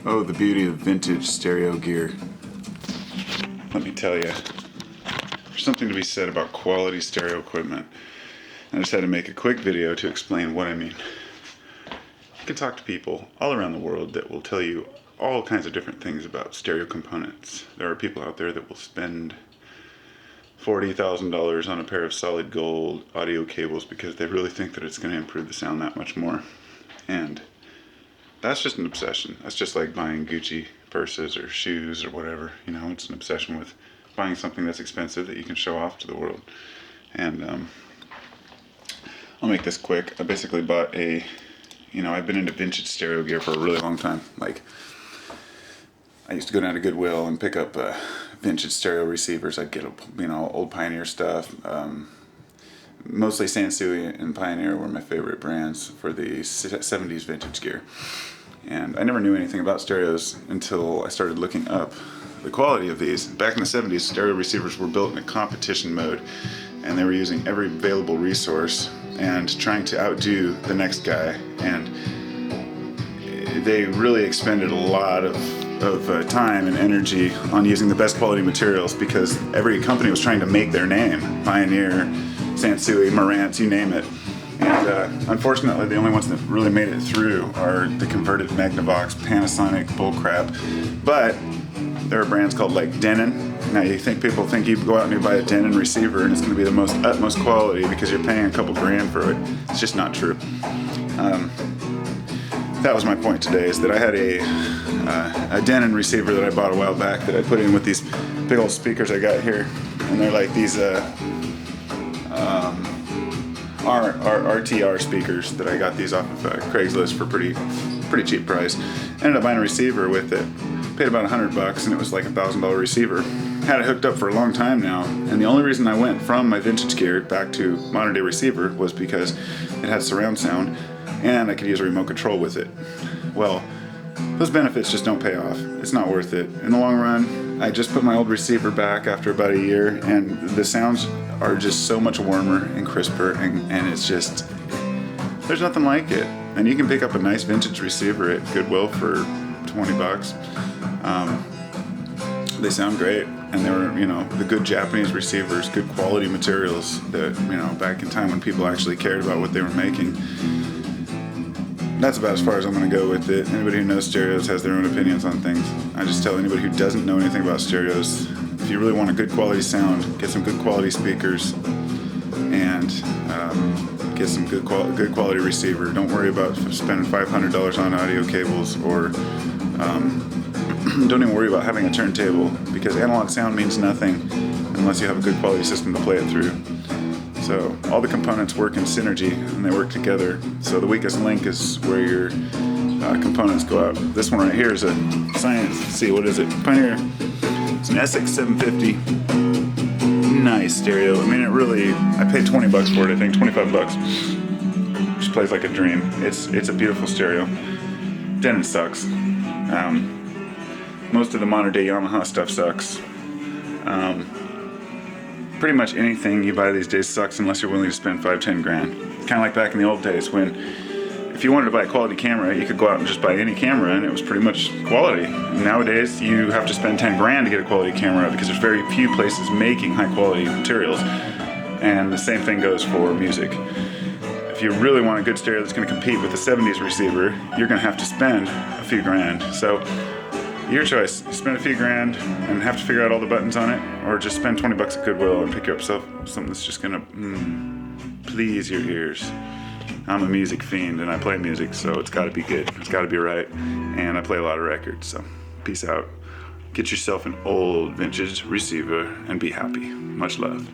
Oh, the beauty of vintage stereo gear. Let me tell you, there's something to be said about quality stereo equipment. I just had to make a quick video to explain what I mean. You can talk to people all around the world that will tell you all kinds of different things about stereo components. There are people out there that will spend $40,000 on a pair of solid gold audio cables because they really think that it's going to improve the sound that much more. And that's just an obsession. That's just like buying Gucci purses or shoes or whatever. You know, it's an obsession with buying something that's expensive that you can show off to the world. And I'll make this quick. I basically bought I've been into vintage stereo gear for a really long time. Like, I used to go down to Goodwill and pick up vintage stereo receivers. I'd get, old Pioneer stuff. Mostly Sansui and Pioneer were my favorite brands for the 70s vintage gear. And I never knew anything about stereos until I started looking up the quality of these. Back in the 70s, stereo receivers were built in a competition mode, and they were using every available resource and trying to outdo the next guy. And they really expended a lot of time and energy on using the best quality materials because every company was trying to make their name. Pioneer, Sansui, Marantz, you name it. And unfortunately, the only ones that really made it through are the converted Magnavox, Panasonic, bullcrap. But there are brands called like Denon. Now people think you go out and you buy a Denon receiver and it's going to be the utmost quality because you're paying a couple grand for it. It's just not true. That was my point today, is that I had a Denon receiver that I bought a while back that I put in with these big old speakers I got here. And they're like these RTR speakers that I got these off of Craigslist for pretty cheap price. Ended up buying a receiver with it. Paid about $100 and it was like $1,000 receiver. Had it hooked up for a long time now, and the only reason I went from my vintage gear back to modern day receiver was because it had surround sound and I could use a remote control with it. Well, those benefits just don't pay off. It's not worth it. In the long run, I just put my old receiver back after about a year, and the sounds are just so much warmer and crisper, and it's just, there's nothing like it. And you can pick up a nice vintage receiver at Goodwill for $20. They sound great, and they were, the good Japanese receivers, good quality materials that, back in time when people actually cared about what they were making. That's about as far as I'm going to go with it. Anybody who knows stereos has their own opinions on things. I just tell anybody who doesn't know anything about stereos, if you really want a good quality sound, get some good quality speakers and get some good quality receiver. Don't worry about spending $500 on audio cables, or don't even worry about having a turntable, because analog sound means nothing unless you have a good quality system to play it through. So all the components work in synergy and they work together. So the weakest link is where your components go out. This one right here is a Science. Let's see, what is it? Pioneer. It's an SX750. Nice stereo. I mean, I paid $20 for it. I think $25. Just plays like a dream. It's a beautiful stereo. Denon sucks. Most of the modern day Yamaha stuff sucks. Pretty much anything you buy these days sucks unless you're willing to spend $5-10 grand. Kind of like back in the old days when, if you wanted to buy a quality camera, you could go out and just buy any camera and it was pretty much quality. And nowadays, you have to spend 10 grand to get a quality camera because there's very few places making high quality materials. And the same thing goes for music. If you really want a good stereo that's going to compete with the 70s receiver, you're going to have to spend a few grand. So, your choice. Spend a few grand and have to figure out all the buttons on it, or just spend $20 at Goodwill and pick yourself something that's just gonna please your ears. I'm a music fiend and I play music, so it's gotta be good. It's gotta be right. And I play a lot of records, so peace out. Get yourself an old vintage receiver and be happy. Much love.